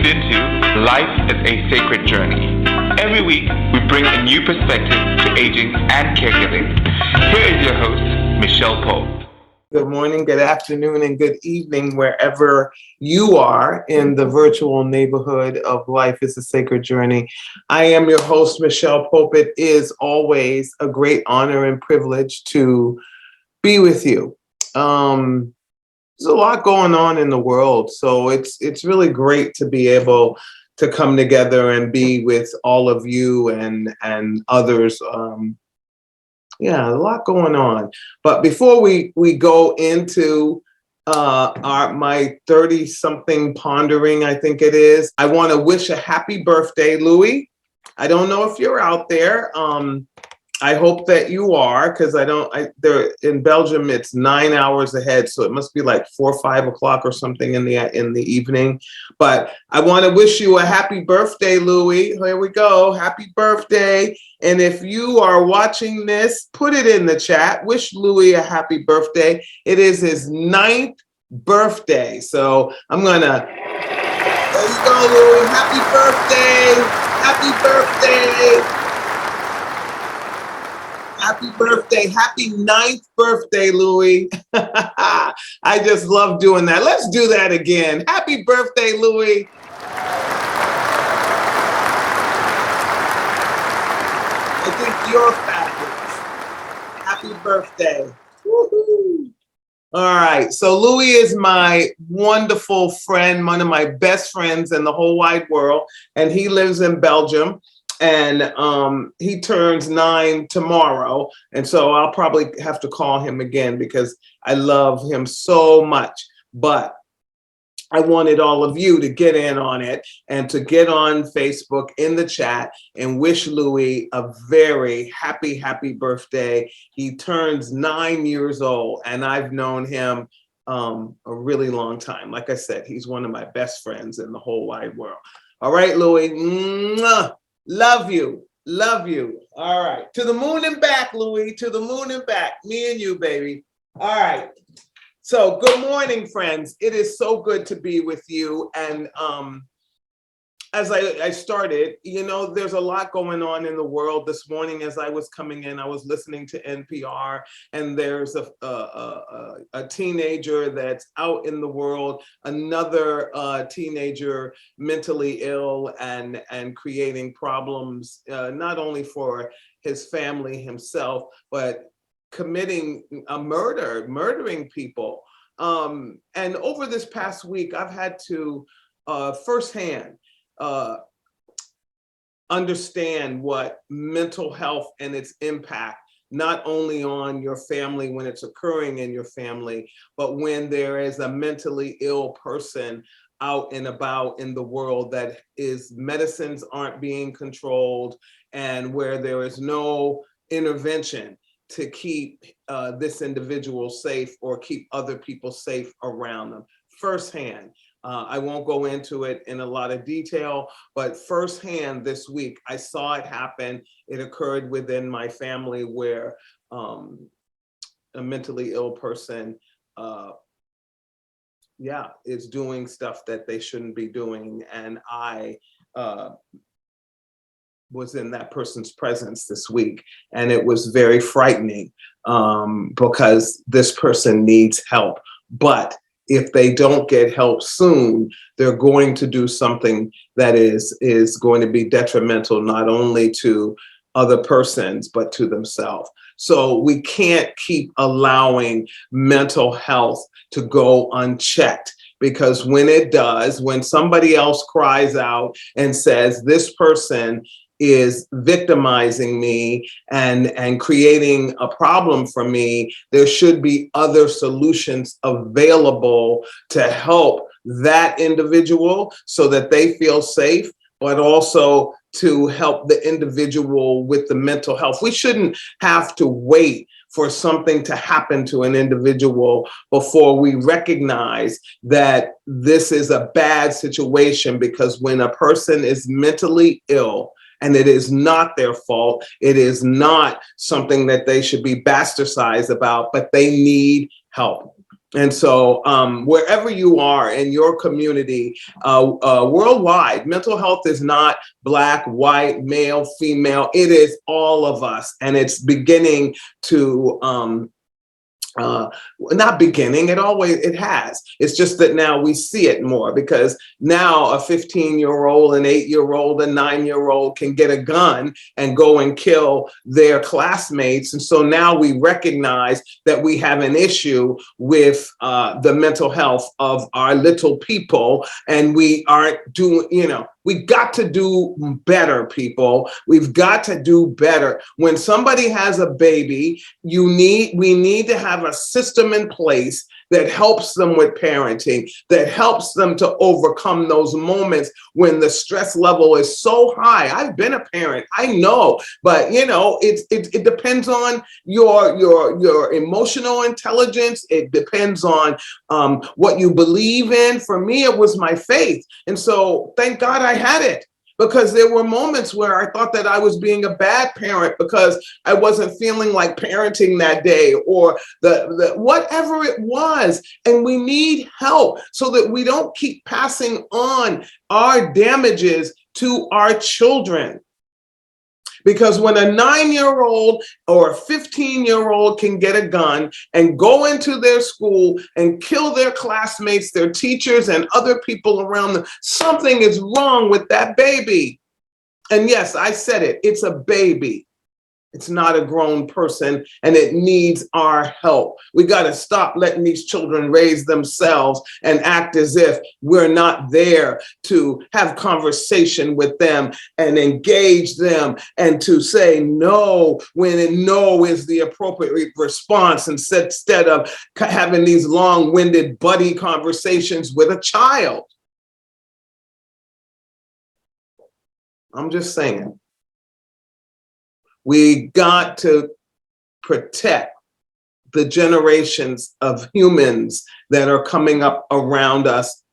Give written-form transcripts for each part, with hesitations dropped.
tuned into Life is a Sacred Journey. Every week, we bring a new perspective to aging and caregiving. Here is your host, Michelle Pope. Good morning, good afternoon, and good evening, wherever you are in the virtual neighborhood of Life is a Sacred Journey. I am your host, Michelle Pope. It is always a great honor and privilege to be with you. There's a lot going on in the world, so it's really great to be able to come together and be with all of you and others. Yeah, a lot going on. But before we go into my 30-something pondering, I think it is, I want to wish a happy birthday, Louis. I don't know if you're out there. I hope that you are, because they're in Belgium, it's 9 hours ahead, so it must be like 4 or 5 o'clock or something in the evening. But I want to wish you a happy birthday, Louis. Here we go. Happy birthday. And if you are watching this, put it in the chat. Wish Louis a happy birthday. It is his 9th birthday. So I'm going to, there you go, Louis. Happy birthday. Happy birthday. Happy birthday. Happy 9th birthday, Louis. I just love doing that. Let's do that again. Happy birthday, Louis. I think you're fabulous. Happy birthday. Woo-hoo. All right. So Louis is my wonderful friend, one of my best friends in the whole wide world, and he lives in Belgium. And he turns 9 tomorrow. And so I'll probably have to call him again because I love him so much. But I wanted all of you to get in on it and to get on Facebook in the chat and wish Louis a very happy, happy birthday. He turns 9 years old, and I've known him a really long time. Like I said, he's one of my best friends in the whole wide world. All right, Louis. Mwah. Love you. Love you. All right. To the moon and back, Louis. To the moon and back. Me and you, baby. All right. So good morning, friends. It is so good to be with you. And as I started, there's a lot going on in the world. This morning, as I was coming in, I was listening to NPR, and there's a teenager that's out in the world, another teenager mentally ill and creating problems, not only for his family himself, but committing a murdering people. And over this past week, I've had to firsthand understand what mental health and its impact, not only on your family when it's occurring in your family, but when there is a mentally ill person out and about in the world, that is, medicines aren't being controlled, and where there is no intervention to keep this individual safe or keep other people safe around them. Firsthand. I won't go into it in a lot of detail, but firsthand this week, I saw it happen. It occurred within my family where a mentally ill person, is doing stuff that they shouldn't be doing. And I was in that person's presence this week, and it was very frightening because this person needs help. But if they don't get help soon, they're going to do something that is going to be detrimental, not only to other persons, but to themselves. So we can't keep allowing mental health to go unchecked, because when it does, when somebody else cries out and says, this person is victimizing me and creating a problem for me, there should be other solutions available to help that individual so that they feel safe, but also to help the individual with the mental health. We shouldn't have to wait for something to happen to an individual before we recognize that this is a bad situation, because when a person is mentally ill, and it is not their fault, it is not something that they should be bastardized about, but they need help. And so wherever you are in your community, worldwide, mental health is not black, white, male, female. It is all of us. And it's beginning to not beginning, it has. It's just that now we see it more, because now a 15-year-old, an 8-year-old, a 9-year-old can get a gun and go and kill their classmates. And so now we recognize that we have an issue with the mental health of our little people, and we aren't doing, we got to do better, people. We've got to do better. When somebody has a baby, we need to have a system in place that helps them with parenting, that helps them to overcome those moments when the stress level is so high. I've been a parent, I know, but it depends on your emotional intelligence. It depends on what you believe in. For me, it was my faith. And so thank God I had it, because there were moments where I thought that I was being a bad parent because I wasn't feeling like parenting that day, or the whatever it was. And we need help so that we don't keep passing on our damages to our children. Because when a 9-year-old or a 15-year-old can get a gun and go into their school and kill their classmates, their teachers, and other people around them, something is wrong with that baby. And yes, I said it, it's a baby. It's not a grown person, and it needs our help. We got to stop letting these children raise themselves and act as if we're not there to have conversation with them and engage them, and to say no when no is the appropriate response, instead of having these long-winded buddy conversations with a child. I'm just saying. We got to protect the generations of humans that are coming up around us,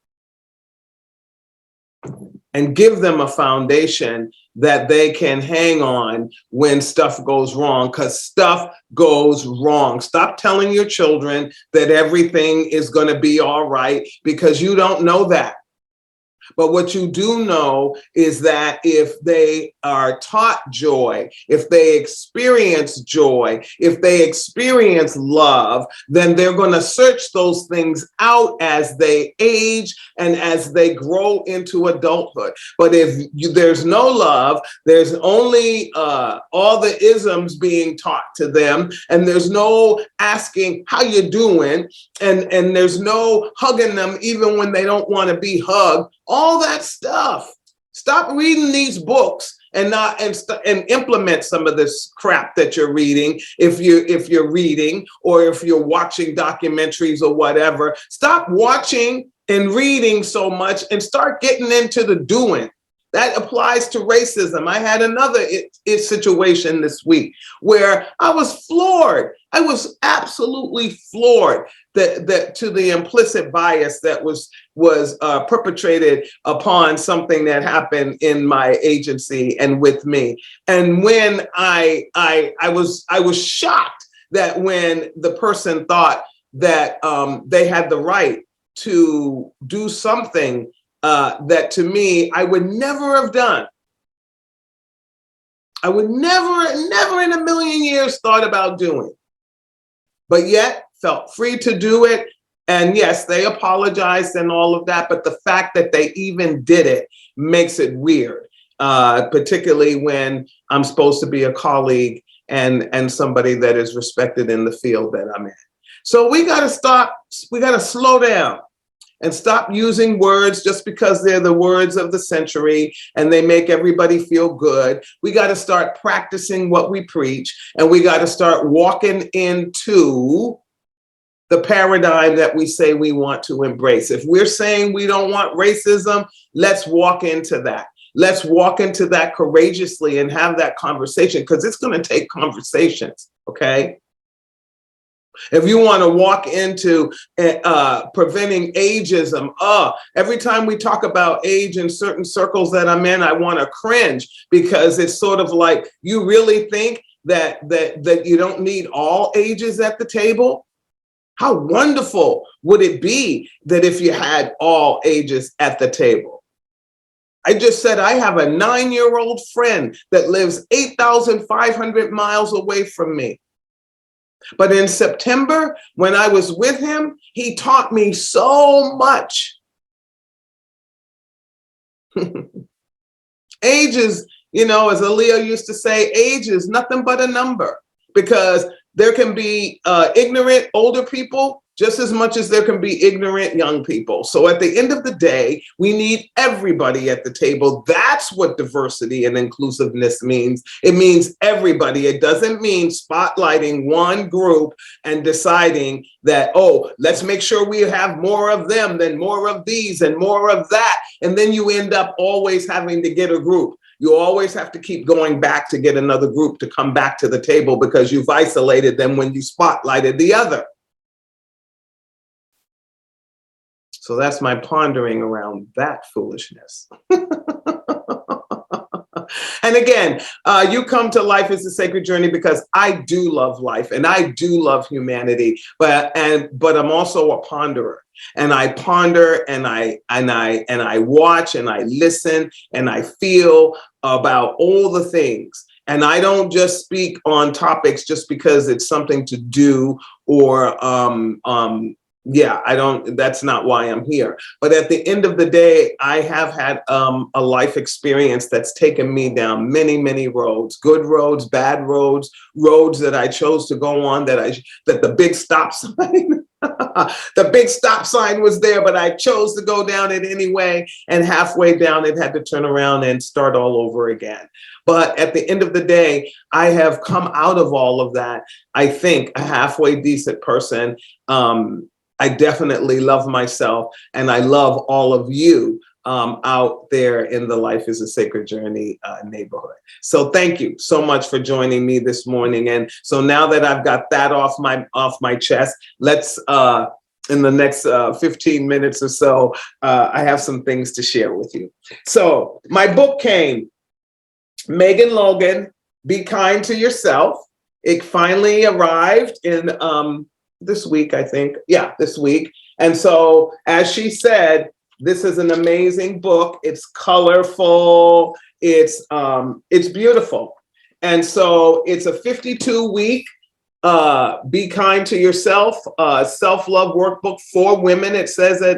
and give them a foundation that they can hang on when stuff goes wrong, because stuff goes wrong. Stop telling your children that everything is going to be all right, because you don't know that. But what you do know is that if they are taught joy, if they experience joy, if they experience love, then they're going to search those things out as they age and as they grow into adulthood. But if there's no love, there's only all the isms being taught to them, and there's no asking how you doing, and there's no hugging them even when they don't want to be hugged. All that stuff. Stop reading these books and implement some of this crap that you're reading. If you're reading, or if you're watching documentaries or whatever, stop watching and reading so much and start getting into the doing. That applies to racism. I had another situation this week where I was floored. I was absolutely floored that to the implicit bias that was perpetrated upon something that happened in my agency and with me. And when I was shocked that when the person thought that they had the right to do something that to me, I would never have done. I would never in a million years thought about doing, but yet felt free to do it. And yes, they apologized and all of that, but the fact that they even did it makes it weird, particularly when I'm supposed to be a colleague and somebody that is respected in the field that I'm in. So we got to slow down and stop using words just because they're the words of the century and they make everybody feel good. We got to start practicing what we preach, and we got to start walking into the paradigm that we say we want to embrace. If we're saying we don't want racism, let's walk into that. Let's walk into that courageously and have that conversation, because it's going to take conversations, okay? If you want to walk into preventing ageism, every time we talk about age in certain circles that I'm in, I want to cringe, because it's sort of like, you really think that you don't need all ages at the table? How wonderful would it be that if you had all ages at the table? I just said I have a 9-year-old friend that lives 8,500 miles away from me. But in September, when I was with him, he taught me so much. Age is, as Aaliyah used to say, age is nothing but a number, because there can be ignorant older people just as much as there can be ignorant young people. So at the end of the day, we need everybody at the table. That's what diversity and inclusiveness means. It means everybody. It doesn't mean spotlighting one group and deciding that, oh, let's make sure we have more of them than more of these and more of that. And then you end up always having to get a group. You always have to keep going back to get another group to come back to the table because you've isolated them when you spotlighted the other. So that's my pondering around that foolishness. And again, you come to Life is a Sacred Journey because I do love life and I do love humanity, but I'm also a ponderer. And I ponder and I watch and I listen and I feel about all the things. And I don't just speak on topics just because it's something to do or that's not why I'm here. But at the end of the day, I have had a life experience that's taken me down many, many roads, good roads, bad roads, roads that I chose to go on, that the big stop sign, the big stop sign was there, but I chose to go down it anyway. And halfway down, it had to turn around and start all over again. But at the end of the day, I have come out of all of that, I think, a halfway decent person. I definitely love myself and I love all of you out there in the Life is a Sacred Journey neighborhood. So thank you so much for joining me this morning. And so now that I've got that off my chest, let's in the next 15 minutes or so, I have some things to share with you. So my book came, Megan Logan, Be Kind to Yourself. It finally arrived in this week, I think. Yeah, this week. And so, as she said, this is an amazing book. It's colorful. It's beautiful. And so it's a 52-week Be Kind to Yourself self-love workbook for women. It says it,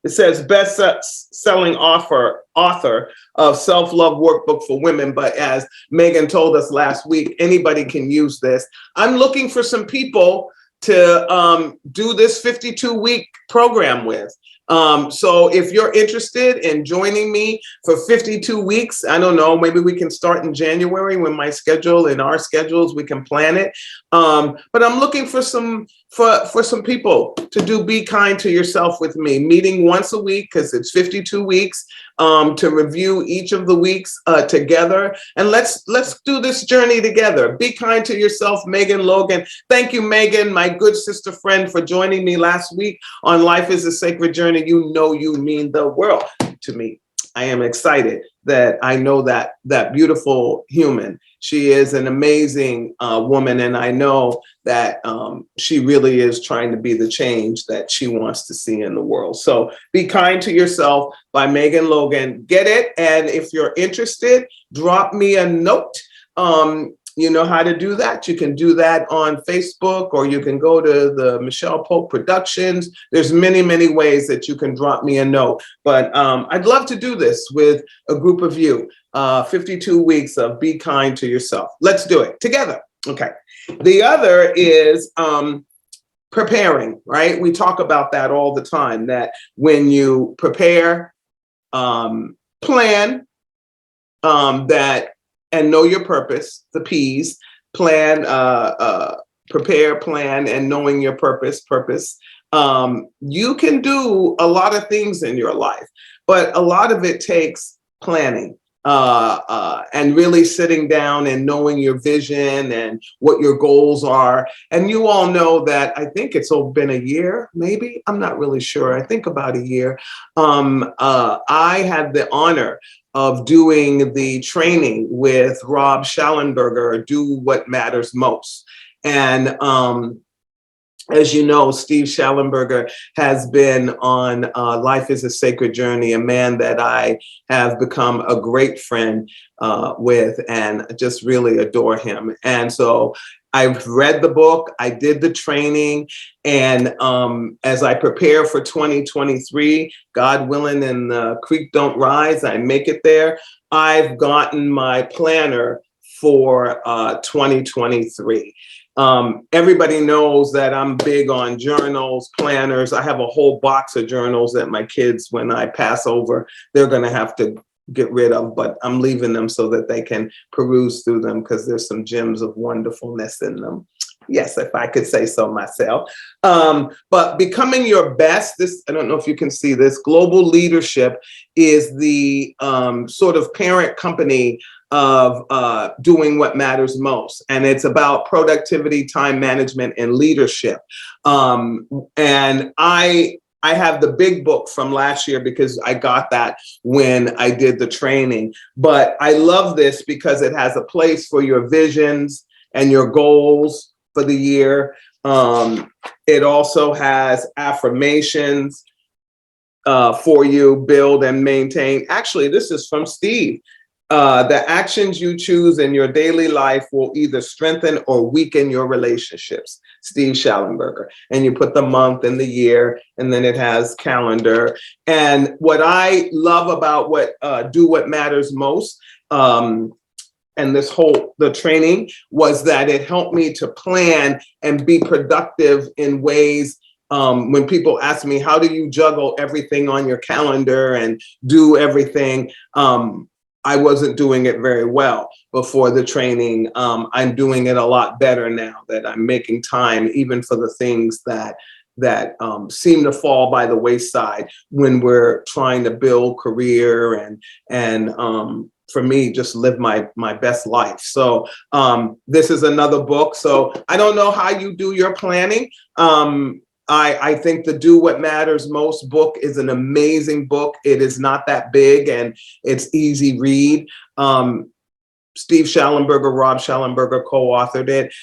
it says best-selling author of self-love workbook for women. But as Megan told us last week, anybody can use this. I'm looking for some people to do this 52-week program with. So if you're interested in joining me for 52 weeks, I don't know, maybe we can start in January when my schedule and our schedules, we can plan it. But I'm looking for some people to do Be Kind to Yourself with me, meeting once a week because it's 52 weeks to review each of the weeks together. And let's do this journey together. Be kind to yourself, Megan Logan. Thank you, Megan, my good sister friend, for joining me last week on Life is a Sacred Journey. You know you mean the world to me. I am excited that I know that beautiful human. She is an amazing woman, and I know that she really is trying to be the change that she wants to see in the world. So Be Kind to Yourself by Megan Logan. Get it, and if you're interested, drop me a note. You know how to do that. You can do that on Facebook, or you can go to the MichealPopeProductions. There's many, many ways that you can drop me a note. But I'd love to do this with a group of you. 52 weeks of Be Kind to Yourself. Let's do it together. Okay. The other is preparing, right? We talk about that all the time, that when you prepare, plan, and know your purpose, the P's, plan, prepare, plan, and knowing your purpose. You can do a lot of things in your life, but a lot of it takes planning and really sitting down and knowing your vision and what your goals are. And you all know that I think it's been a year, maybe, I'm not really sure. I think about a year. I had the honor of doing the training with Rob Schallenberger, Do What Matters Most. And as you know, Steve Schallenberger has been on Life is a Sacred Journey, a man that I have become a great friend with, and just really adore him. And so I've read the book, I did the training, and as I prepare for 2023, God willing, and the creek don't rise, I make it there, I've gotten my planner for 2023. Everybody knows that I'm big on journals, planners. I have a whole box of journals that my kids, when I pass over, they're going to have to get rid of, but I'm leaving them so that they can peruse through them because there's some gems of wonderfulness in them. Yes, if I could say so myself. But becoming your best, this, I don't know if you can see this, Global Leadership is the sort of parent company of doing what matters most. And it's about productivity, time management, and leadership. And I have the big book from last year because I got that when I did the training. But I love this because it has a place for your visions and your goals for the year. It also has affirmations for you, build and maintain. Actually, this is from Steve. The actions you choose in your daily life will either strengthen or weaken your relationships. Steve Schallenberger. And you put the month and the year, and then it has calendar. And what I love about what Do What Matters Most, and the training, was that it helped me to plan and be productive in ways. When people ask me, how do you juggle everything on your calendar and do everything? I wasn't doing it very well before the training. I'm doing it a lot better now that I'm making time, even for the things that seem to fall by the wayside when we're trying to build career and for me, just live my best life. So this is another book. So I don't know how you do your planning. I think the Do What Matters Most book is an amazing book. It is not that big and it's easy read. Steve Schallenberger, Rob Schallenberger co-authored it.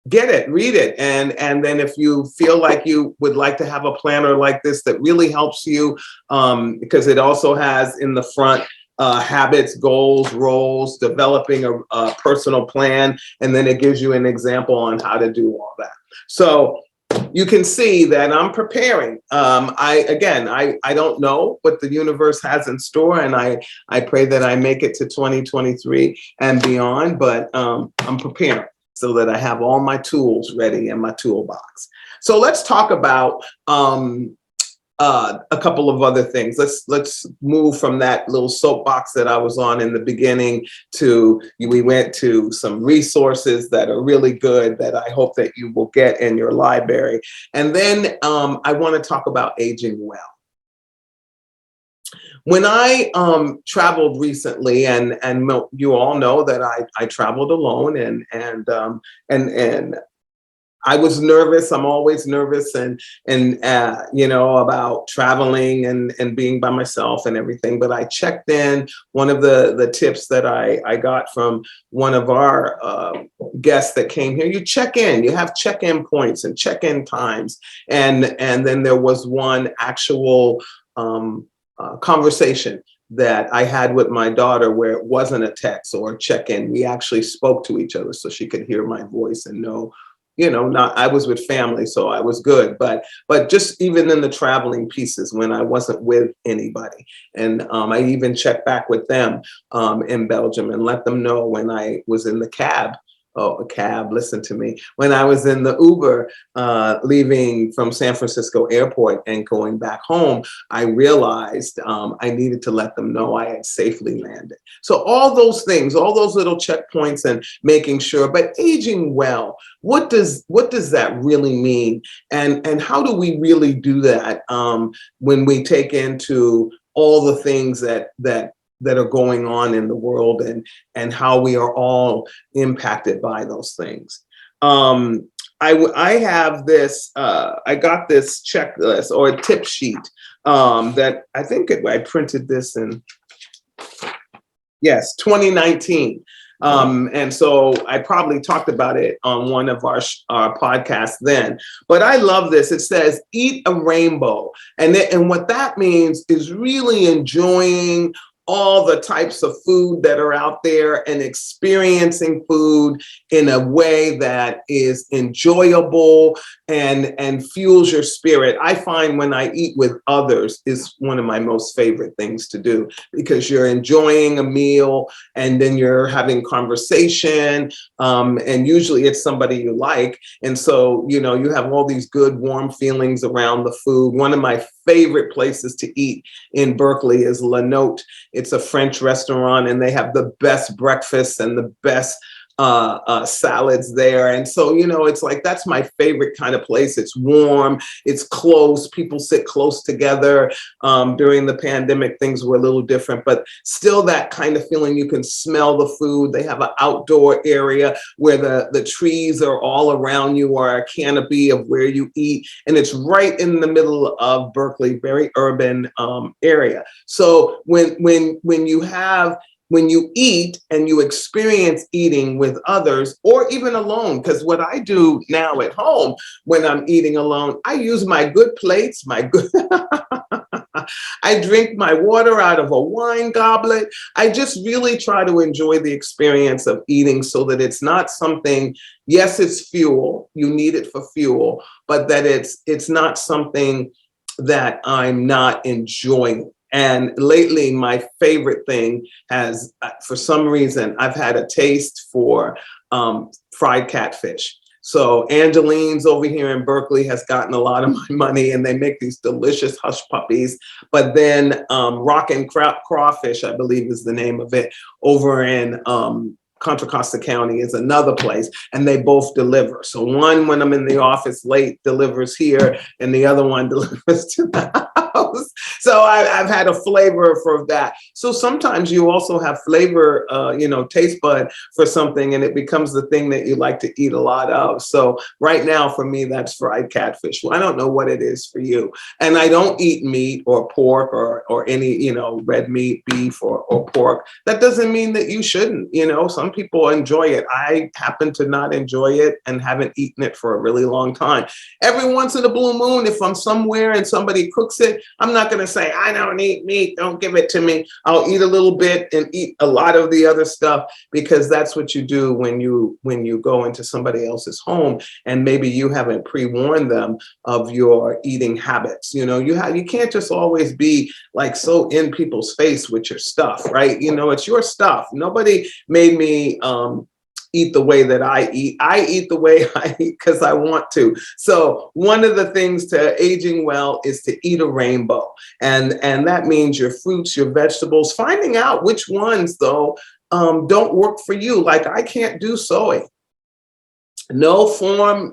Get it, read it. And then if you feel like you would like to have a planner like this that really helps you, because it also has in the front habits, goals, roles, developing a personal plan, and then it gives you an example on how to do all that. So you can see that I'm preparing. I don't know what the universe has in store, and I pray that I make it to 2023 and beyond, but I'm preparing so that I have all my tools ready in my toolbox. So let's talk about a couple of other things. Let's move from that little soapbox that I was on in the beginning to, we went to some resources that are really good that I hope that you will get in your library. And then I want to talk about aging well. When I traveled recently, and you all know that I traveled alone, and I was nervous. I'm always nervous, and about traveling and being by myself and everything. But I checked in. One of the tips that I got from one of our guests that came here: you check in. You have check-in points and check-in times. And then there was one actual conversation that I had with my daughter where it wasn't a text or a check-in. We actually spoke to each other so she could hear my voice and know. I was with family, so I was good. But just even in the traveling pieces when I wasn't with anybody. And I even checked back with them in Belgium and let them know when I was in the cab. Listen to me. When I was in the Uber leaving from San Francisco airport and going back home, I realized I needed to let them know I had safely landed. So all those things, all those little checkpoints and making sure, but aging well, what does that really mean? And how do we really do that when we take into all the things that are going on in the world and how we are all impacted by those things. I have this, I got this checklist or a tip sheet that I think I printed this in, 2019. And so I probably talked about it on one of our podcasts then. But I love this. It says, eat a rainbow. And what that means is really enjoying all the types of food that are out there and experiencing food in a way that is enjoyable and fuels your spirit. I find when I eat with others is one of my most favorite things to do, because you're enjoying a meal and then you're having conversation, and usually it's somebody you like. And so, you know, you have all these good, warm feelings around the food. One of my favorite places to eat in Berkeley is La Note. It's a French restaurant, and they have the best breakfast and the best salads there. And so, you know, it's like, that's my favorite kind of place. It's warm, it's close, people sit close together. During the pandemic, things were a little different, but still that kind of feeling. You can smell the food. They have an outdoor area where the trees are all around you, or a canopy of where you eat. And it's right in the middle of Berkeley, very urban area. So when you eat and you experience eating with others, or even alone, because what I do now at home when I'm eating alone, I use my good plates, I drink my water out of a wine goblet. I just really try to enjoy the experience of eating, so that it's not something, yes, it's fuel, you need it for fuel, but that it's not something that I'm not enjoying. And lately, my favorite thing has, for some reason, I've had a taste for fried catfish. So Angeline's over here in Berkeley has gotten a lot of my money, and they make these delicious hush puppies. But then Rockin' Crawfish, I believe is the name of it, over in Contra Costa County is another place, and they both deliver. So one, when I'm in the office late, delivers here, and the other one delivers to the house. So I've had a flavor for that. So sometimes you also have flavor, taste bud for something, and it becomes the thing that you like to eat a lot of. So right now for me, that's fried catfish. Well, I don't know what it is for you. And I don't eat meat or pork or any, red meat, beef or pork. That doesn't mean that you shouldn't. Some people enjoy it. I happen to not enjoy it and haven't eaten it for a really long time. Every once in a blue moon, if I'm somewhere and somebody cooks it, I'm not going to say, I don't eat meat, don't give it to me. I'll eat a little bit and eat a lot of the other stuff, because that's what you do when you go into somebody else's home and maybe you haven't pre-warned them of your eating habits. You can't just always be like so in people's face with your stuff, right? It's your stuff. Nobody made me eat the way that I eat. I eat the way I eat because I want to. So one of the things to aging well is to eat a rainbow. And that means your fruits, your vegetables, finding out which ones though don't work for you. Like I can't do soy. No form,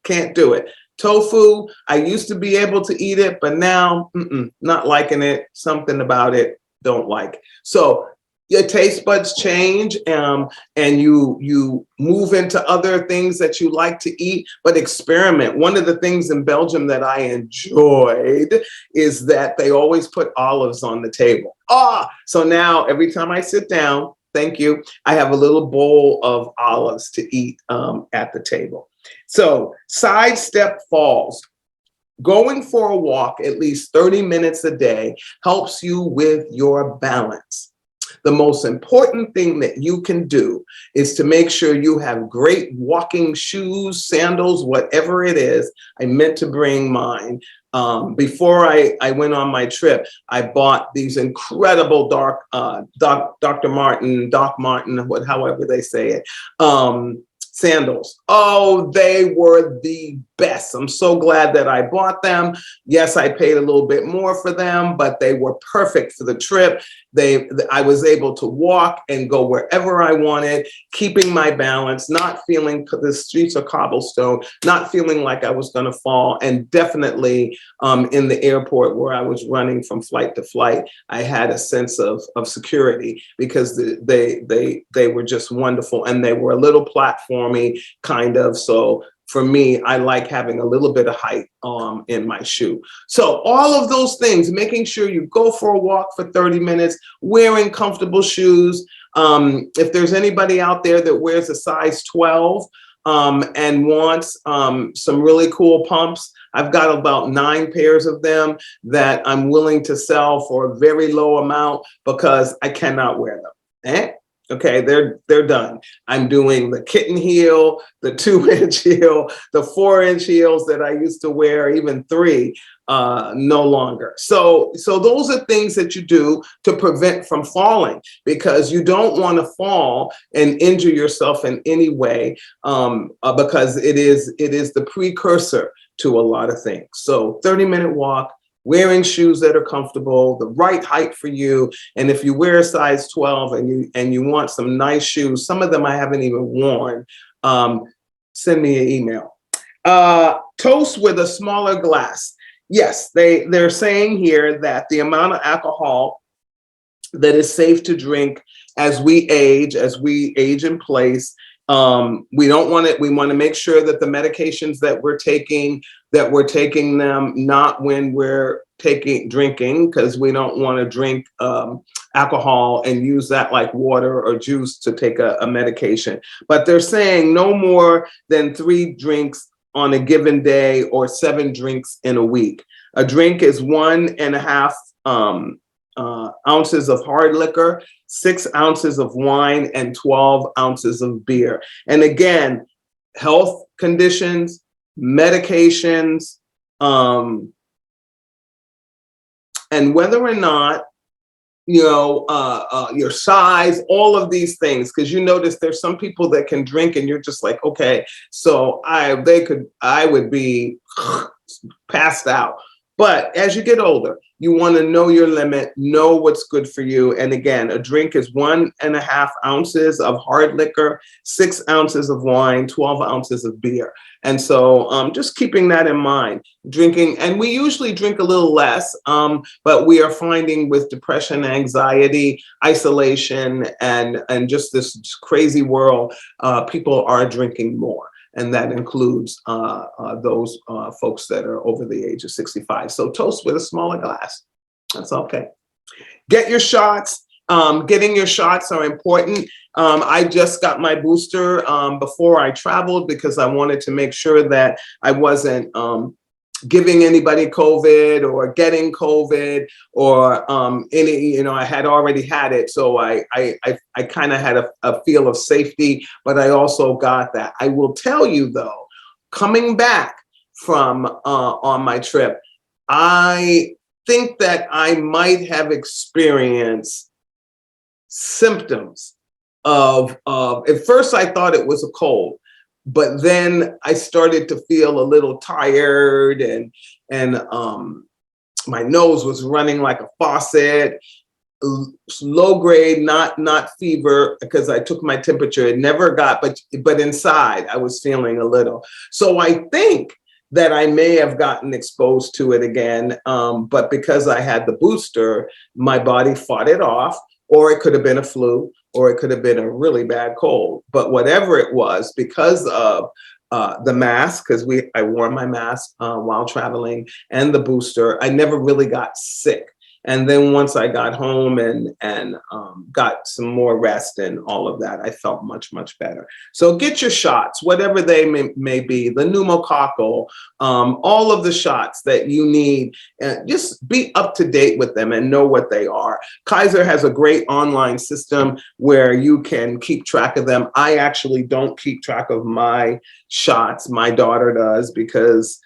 can't do it. Tofu, I used to be able to eat it, but now not liking it. Something about it, don't like. So your taste buds change, and you move into other things that you like to eat, but experiment. One of the things in Belgium that I enjoyed is that they always put olives on the table. So now every time I sit down, thank you, I have a little bowl of olives to eat at the table. So sidestep falls. Going for a walk at least 30 minutes a day helps you with your balance. The most important thing that you can do is to make sure you have great walking shoes, sandals, whatever it is. I meant to bring mine. Before I went on my trip, I bought these incredible Doc Martin, however they say it, sandals. Oh, they were the best. I'm so glad that I bought them. Yes, I paid a little bit more for them, but they were perfect for the trip. I was able to walk and go wherever I wanted, keeping my balance, not feeling the streets are cobblestone, not feeling like I was going to fall. And definitely in the airport where I was running from flight to flight, I had a sense of security, because they were just wonderful, and they were a little platformy kind of. So for me, I like having a little bit of height in my shoe. So all of those things, making sure you go for a walk for 30 minutes, wearing comfortable shoes, If there's anybody out there that wears a size 12 and wants some really cool pumps, I've got about 9 pairs of them that I'm willing to sell for a very low amount because I cannot wear them. Okay, they're done. I'm doing the kitten heel, the 2-inch heel, the 4-inch heels that I used to wear, even 3, no longer. So those are things that you do to prevent from falling, because you don't want to fall and injure yourself in any way, because it is the precursor to a lot of things. So 30-minute walk, wearing shoes that are comfortable, the right height for you. And if you wear a size 12 and you want some nice shoes, some of them I haven't even worn, send me an email. Toast with a smaller glass. Yes, they're saying here that the amount of alcohol that is safe to drink as we age in place, we don't want it. We want to make sure that the medications that we're taking them not when we're drinking, because we don't want to drink alcohol and use that like water or juice to take a medication. But they're saying no more than 3 drinks on a given day or 7 drinks in a week. A drink is 1.5 ounces of hard liquor, 6 ounces of wine, and 12 ounces of beer. And again, health conditions, medications, and whether or not, your size, all of these things, because you notice there's some people that can drink and you're just like, okay, so I would be passed out. But as you get older, you want to know your limit, know what's good for you. And again, a drink is 1.5 ounces of hard liquor, 6 ounces of wine, 12 ounces of beer. And so just keeping that in mind, drinking, and we usually drink a little less, but we are finding with depression, anxiety, isolation, and just this crazy world, people are drinking more. And that includes those folks that are over the age of 65. So toast with a smaller glass. That's okay. Get your shots. Getting your shots are important. I just got my booster before I traveled because I wanted to make sure that I wasn't giving anybody COVID or getting COVID or I had already had it. So I kind of had a feel of safety, but I also got that. I will tell you though, coming back from on my trip, I think that I might have experienced symptoms of at first I thought it was a cold. But then I started to feel a little tired and my nose was running like a faucet, low grade, not fever, because I took my temperature. It never got, but inside I was feeling a little. So I think that I may have gotten exposed to it again. But because I had the booster, my body fought it off, or it could have been a flu, or it could have been a really bad cold. But whatever it was, because of the mask, because I wore my mask while traveling, and the booster, I never really got sick. And then once I got home and got some more rest and all of that, I felt much, much better. So get your shots, whatever they may be, the pneumococcal, all of the shots that you need, and just be up to date with them and know what they are. Kaiser has a great online system where you can keep track of them. I actually don't keep track of my shots. My daughter does because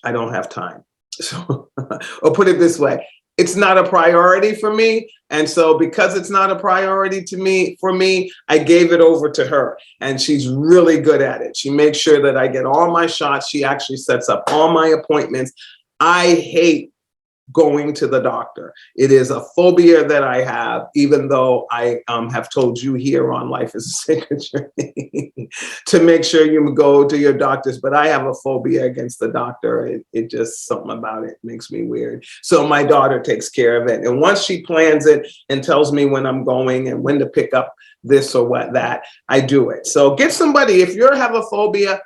I don't have time. So, or put it this way, it's not a priority for me. And so because it's not a priority for me, I gave it over to her, and she's really good at it. She makes sure that I get all my shots. She actually sets up all my appointments. I hate going to the doctor. It is a phobia that I have, even though I have told you here on Life is a Sacred Journey to make sure you go to your doctors, but I have a phobia against the doctor. It just, something about it makes me weird. So my daughter takes care of it. And once she plans it and tells me when I'm going and when to pick up this or what that, I do it. So get somebody, if you have a phobia,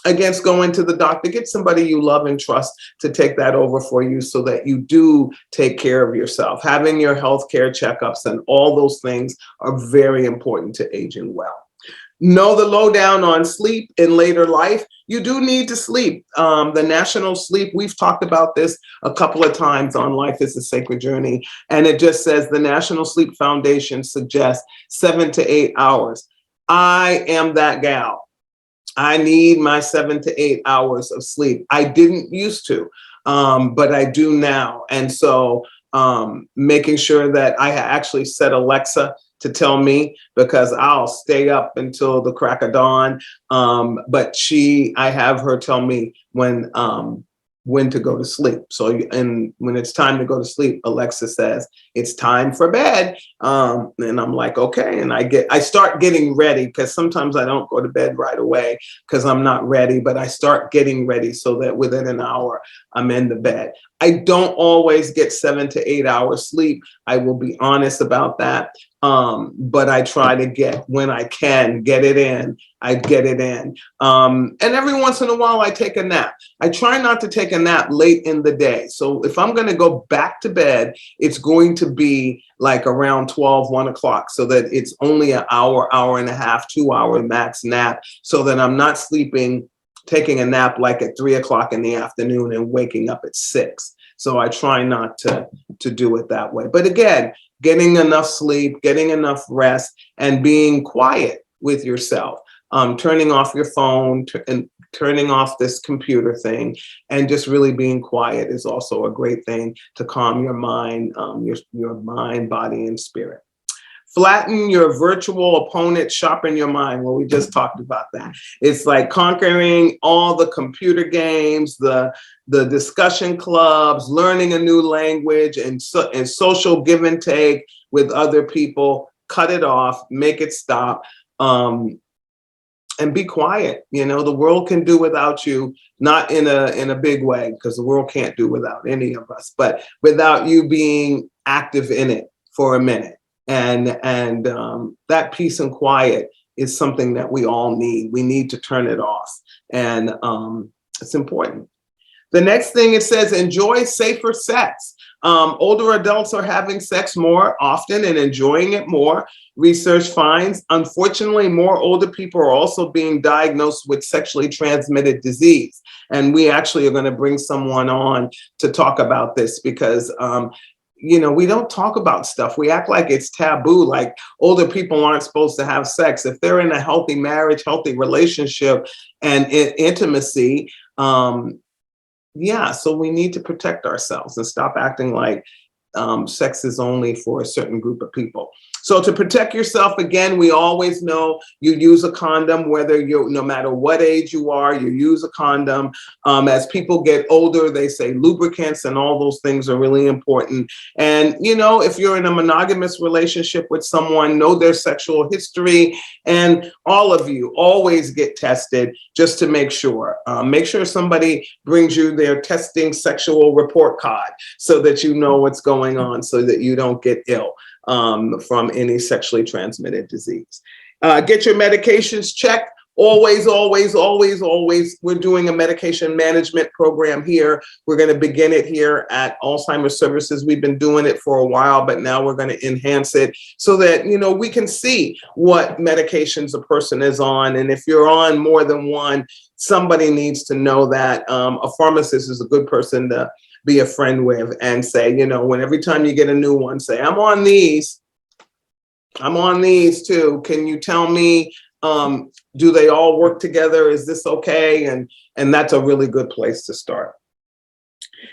against going to the doctor. Get somebody you love and trust to take that over for you so that you do take care of yourself. Having your health care checkups and all those things are very important to aging well. Know the lowdown on sleep in later life. You do need to sleep. The National Sleep, we've talked about this a couple of times on Life is a Sacred Journey, and it just says the National Sleep Foundation suggests 7 to 8 hours. I am that gal. I need my 7 to 8 hours of sleep. I didn't used to, but I do now. And so making sure that I actually set Alexa to tell me, because I'll stay up until the crack of dawn. But I have her tell me when to go to sleep. So, and when it's time to go to sleep, Alexa says, it's time for bed. And I'm like, okay. And I start getting ready, because sometimes I don't go to bed right away because I'm not ready, but I start getting ready so that within an hour I'm in the bed. I don't always get 7 to 8 hours sleep. I will be honest about that. But I try to get, when I can get it in, I get it in. And every once in a while I take a nap. I try not to take a nap late in the day. So if I'm going to go back to bed, it's going to be like around 12, 1 o'clock, so that it's only an hour, hour and a half, 2 hour max nap, so that I'm not taking a nap like at 3 o'clock in the afternoon and waking up at 6. So I try not to do it that way. But again, getting enough sleep, getting enough rest, and being quiet with yourself, turning off your phone and turning off this computer thing, and just really being quiet is also a great thing to calm your mind, your mind, body, and spirit. Flatten your virtual opponent, sharpen your mind. Well, we just talked about that. It's like conquering all the computer games, the discussion clubs, learning a new language, and social give and take with other people. Cut it off, make it stop, and be quiet. You know, the world can do without you, not in a big way, because the world can't do without any of us, but without you being active in it for a minute. And that peace and quiet is something that we all need. We need to turn it off, and it's important. The next thing it says, enjoy safer sex. Older adults are having sex more often and enjoying it more. Research finds, unfortunately, more older people are also being diagnosed with sexually transmitted disease. And we actually are going to bring someone on to talk about this, because we don't talk about stuff. We act like it's taboo, like older people aren't supposed to have sex. If they're in a healthy marriage, healthy relationship, and intimacy, so we need to protect ourselves and stop acting like sex is only for a certain group of people. So to protect yourself, again, we always know you use a condom, no matter what age you are, you use a condom. As people get older, they say lubricants and all those things are really important. And, if you're in a monogamous relationship with someone, know their sexual history, and all of you always get tested just to make sure. Make sure somebody brings you their testing sexual report card so that you know what's going on, so that you don't get ill from any sexually transmitted disease. Get your medications checked. Always, always, always, always. We're doing a medication management program here. We're going to begin it here at Alzheimer's Services. We've been doing it for a while, but now we're going to enhance it so that, we can see what medications a person is on. And if you're on more than one, somebody needs to know that. A pharmacist is a good person to be a friend with, and say, when every time you get a new one, say, I'm on these too. Can you tell me, do they all work together? Is this okay? And that's a really good place to start.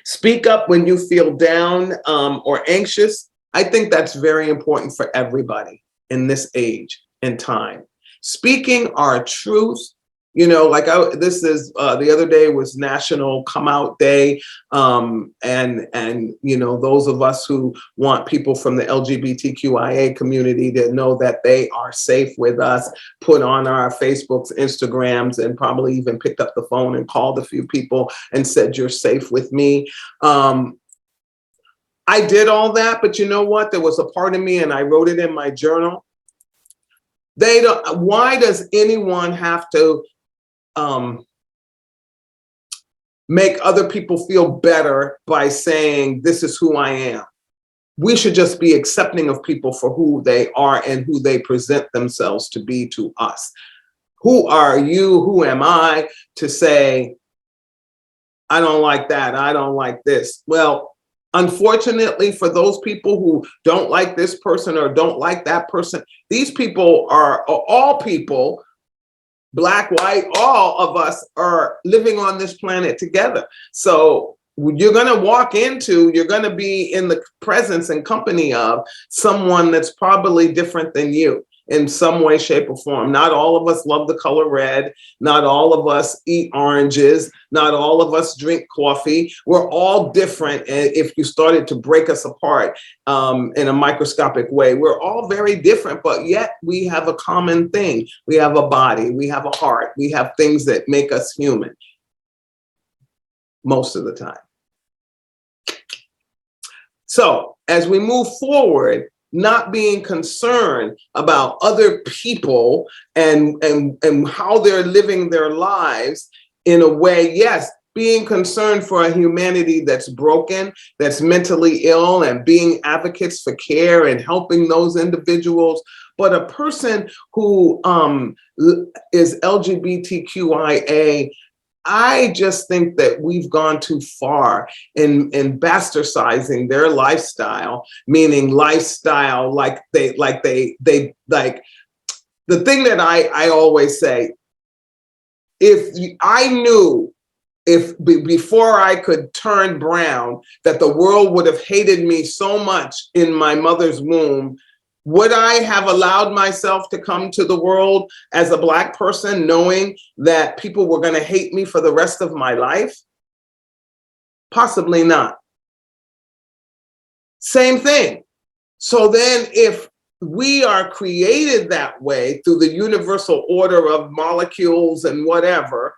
Speak up when you feel down or anxious. I think that's very important for everybody in this age and time. Speaking our truth. This is the other day was National Come Out Day. And those of us who want people from the LGBTQIA community to know that they are safe with us, put on our Facebooks, Instagrams, and probably even picked up the phone and called a few people and said, you're safe with me. I did all that, but you know what? There was a part of me, and I wrote it in my journal. Why does anyone have to make other people feel better by saying, this is who I am. We should just be accepting of people for who they are and who they present themselves to be to us. Who are you? Who am I to say, I don't like that, I don't like this? Well, unfortunately for those people who don't like this person or don't like that person, these people are all people, Black, white, all of us are living on this planet together. So you're going to be in the presence and company of someone that's probably different than you in some way, shape, or form. Not all of us love the color red. Not all of us eat oranges. Not all of us drink coffee. We're all different. And if you started to break us apart in a microscopic way, we're all very different, but yet we have a common thing. We have a body, we have a heart, we have things that make us human most of the time. So as we move forward, not being concerned about other people and how they're living their lives in a way, yes, being concerned for a humanity that's broken, that's mentally ill, and being advocates for care and helping those individuals. But a person who is LGBTQIA, I just think that we've gone too far in bastardizing their lifestyle, meaning lifestyle like the thing that I always say, if I knew before I could turn brown that the world would have hated me so much in my mother's womb, would I have allowed myself to come to the world as a Black person knowing that people were going to hate me for the rest of my life? Possibly not. Same thing. So then if we are created that way through the universal order of molecules and whatever,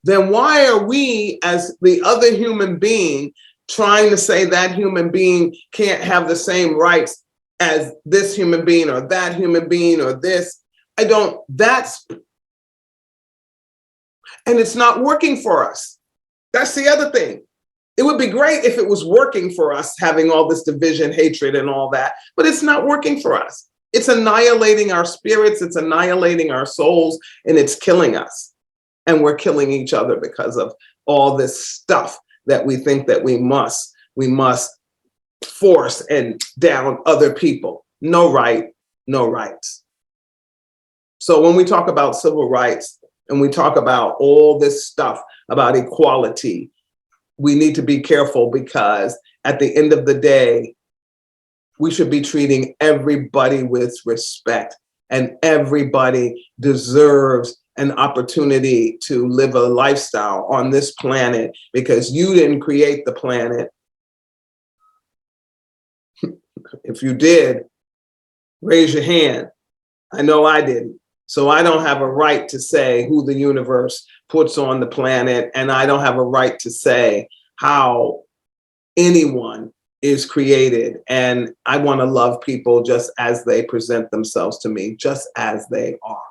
then why are we as the other human being trying to say that human being can't have the same rights as this human being or that human being or this? And it's not working for us. That's the other thing. It would be great if it was working for us, having all this division, hatred, and all that, but it's not working for us. It's annihilating our spirits, it's annihilating our souls, and it's killing us. And we're killing each other because of all this stuff that we think that we must force and down other people. No right, no rights. So when we talk about civil rights and we talk about all this stuff about equality, we need to be careful, because at the end of the day, we should be treating everybody with respect, and everybody deserves an opportunity to live a lifestyle on this planet, because you didn't create the planet. If you did, raise your hand. I know I didn't. So I don't have a right to say who the universe puts on the planet, and I don't have a right to say how anyone is created. And I want to love people just as they present themselves to me, just as they are.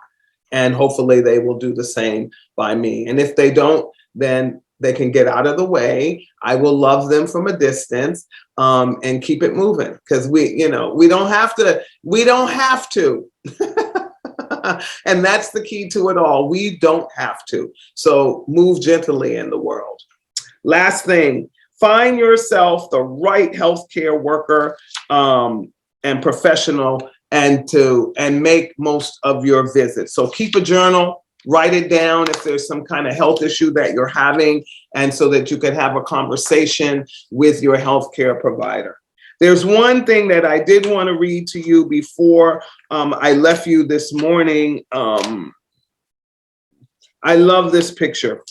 And hopefully they will do the same by me. And if they don't, then they can get out of the way. I will love them from a distance and keep it moving, because we don't have to. And that's the key to it all. We don't have to. So move gently in the world. Last thing, find yourself the right healthcare worker and professional, and make most of your visits. So keep a journal, write it down if there's some kind of health issue that you're having, and so that you can have a conversation with your healthcare provider. There's one thing that I did want to read to you before I left you this morning. I love this picture.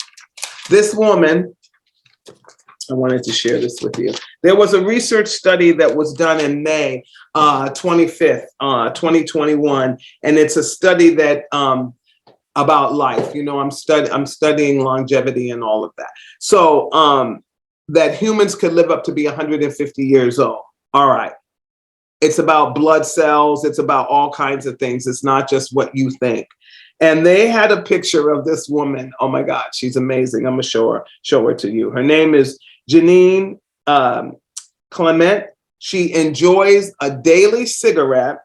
This woman, I wanted to share this with you. There was a research study that was done in May 25th, 2021, and it's a study that about life. I'm studying longevity and all of that. So that humans could live up to be 150 years old. All right. It's about blood cells. It's about all kinds of things. It's not just what you think. And they had a picture of this woman. Oh my God, she's amazing. I'm gonna show her to you. Her name is Janine Clement. She enjoys a daily cigarette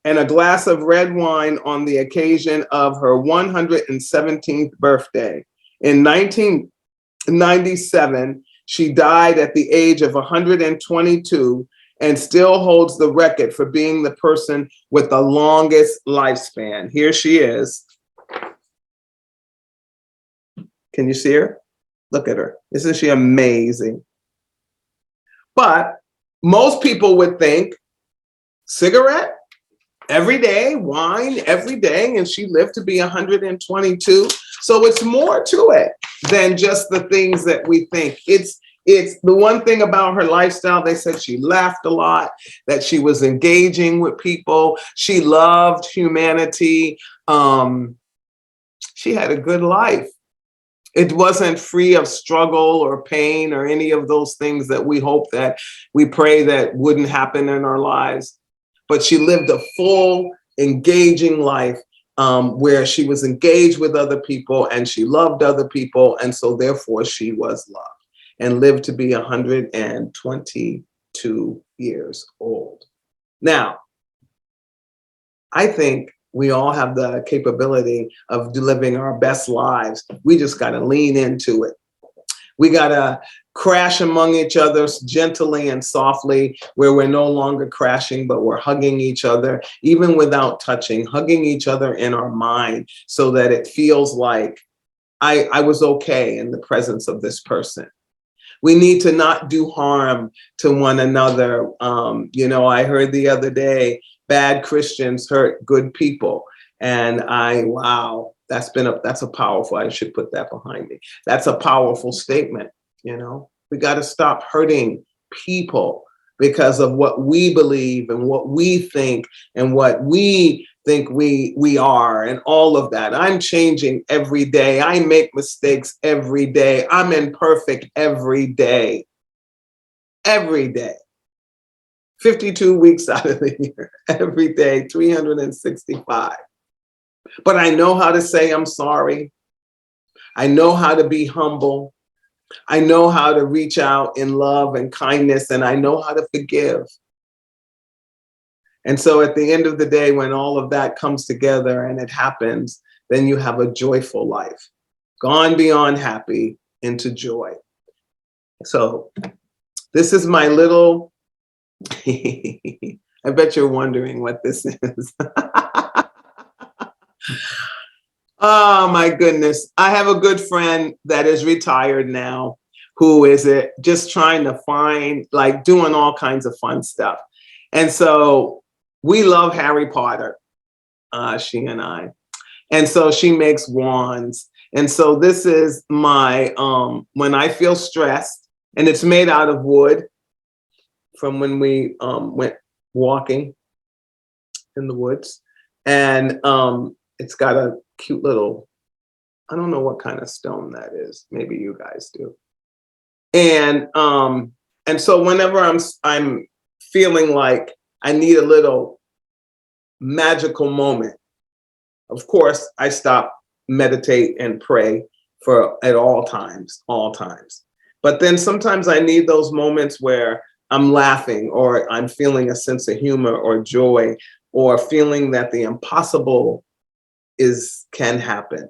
and a glass of red wine on the occasion of her 117th birthday. In 1997, she died at the age of 122 and still holds the record for being the person with the longest lifespan. Here she is. Can you see her? Look at her. Isn't she amazing? But most people would think cigarette every day, wine every day, and she lived to be 122. So it's more to it than just the things that we think. It's the one thing about her lifestyle. They said she laughed a lot, that she was engaging with people. She loved humanity. She had a good life. It wasn't free of struggle or pain or any of those things that we hope that we pray that wouldn't happen in our lives. But she lived a full, engaging life where she was engaged with other people and she loved other people. And so therefore she was loved and lived to be 122 years old. Now, I think we all have the capability of living our best lives. We just got to lean into it. We got to crash among each other gently and softly, where we're no longer crashing, but we're hugging each other, even without touching, hugging each other in our mind so that it feels like I was okay in the presence of this person. We need to not do harm to one another. I heard the other day, bad Christians hurt good people. And wow, that's a powerful, I should put that behind me. That's a powerful statement. We got to stop hurting people because of what we believe and what we think and what we think we are and all of that. I'm changing every day. I make mistakes every day. I'm imperfect every day. Every day. 52 weeks out of the year, every day, 365. But I know how to say I'm sorry. I know how to be humble. I know how to reach out in love and kindness, and I know how to forgive. And so at the end of the day, when all of that comes together and it happens, then you have a joyful life, gone beyond happy into joy. So this is my little, I bet you're wondering what this is. Oh my goodness. I have a good friend that is retired now who is just trying to find, like doing all kinds of fun stuff. And so we love Harry Potter, she and I. And so she makes wands. And so this is my, when I feel stressed, and it's made out of wood from when we went walking in the woods. And it's got a cute little, I don't know what kind of stone that is. Maybe you guys do. And so whenever I'm feeling like I need a little magical moment, of course I stop, meditate, and pray at all times. But then sometimes I need those moments where I'm laughing, or I'm feeling a sense of humor or joy, or feeling that the impossible can happen.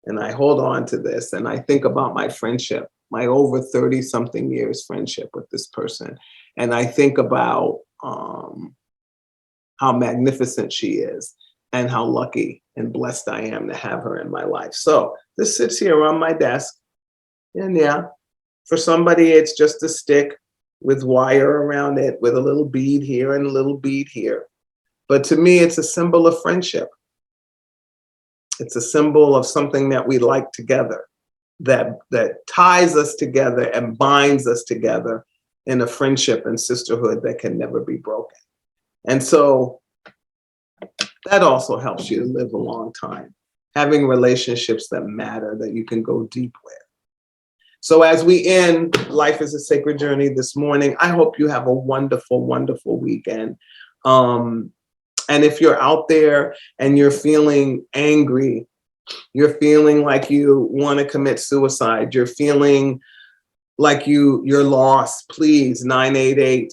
And I hold on to this and I think about my friendship, my over 30 something years friendship with this person. And I think about how magnificent she is and how lucky and blessed I am to have her in my life. So this sits here on my desk. And yeah, for somebody, it's just a stick with wire around it with a little bead here and a little bead here. But to me, it's a symbol of friendship. It's a symbol of something that we like together, that ties us together and binds us together in a friendship and sisterhood that can never be broken. And so that also helps you to live a long time, having relationships that matter, that you can go deep with. So as we end Life is a Sacred Journey this morning, I hope you have a wonderful, wonderful weekend. And if you're out there and you're feeling angry, you're feeling like you want to commit suicide, you're feeling like you're lost, please, 988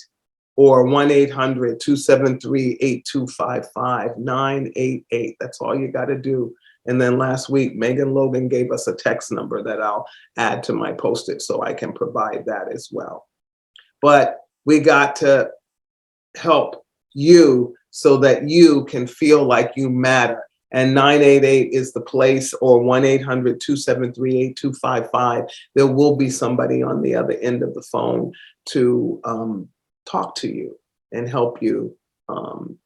or 1-800-273-8255, 988. That's all you got to do. And then last week, Megan Logan gave us a text number that I'll add to my Post-it so I can provide that as well. But we got to help you so that you can feel like you matter. And 988 is the place, or 1-800-273-8255. There will be somebody on the other end of the phone to talk to you and help you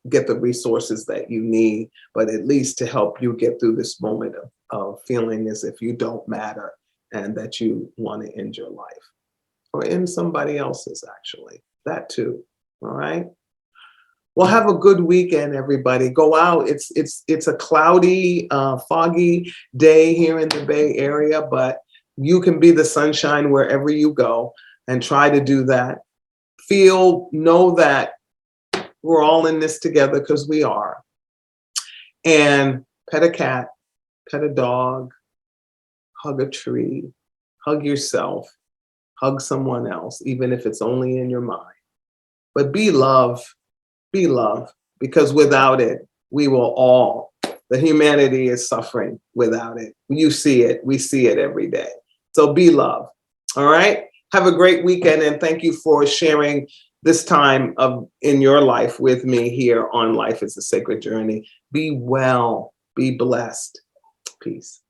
get the resources that you need, but at least to help you get through this moment of feeling as if you don't matter and that you want to end your life or end somebody else's, actually. That too. All right. Well, have a good weekend, everybody. Go out. It's a cloudy, foggy day here in the Bay Area, but you can be the sunshine wherever you go and try to do that. Know that we're all in this together, because we are. And pet a cat, pet a dog, hug a tree, hug yourself, hug someone else, even if it's only in your mind. But be love, because without it, we will all, the humanity is suffering without it. You see it, we see it every day. So be love, all right? Have a great weekend, and thank you for sharing this time in your life with me here on Life is a Sacred Journey. Be well, be blessed. Peace.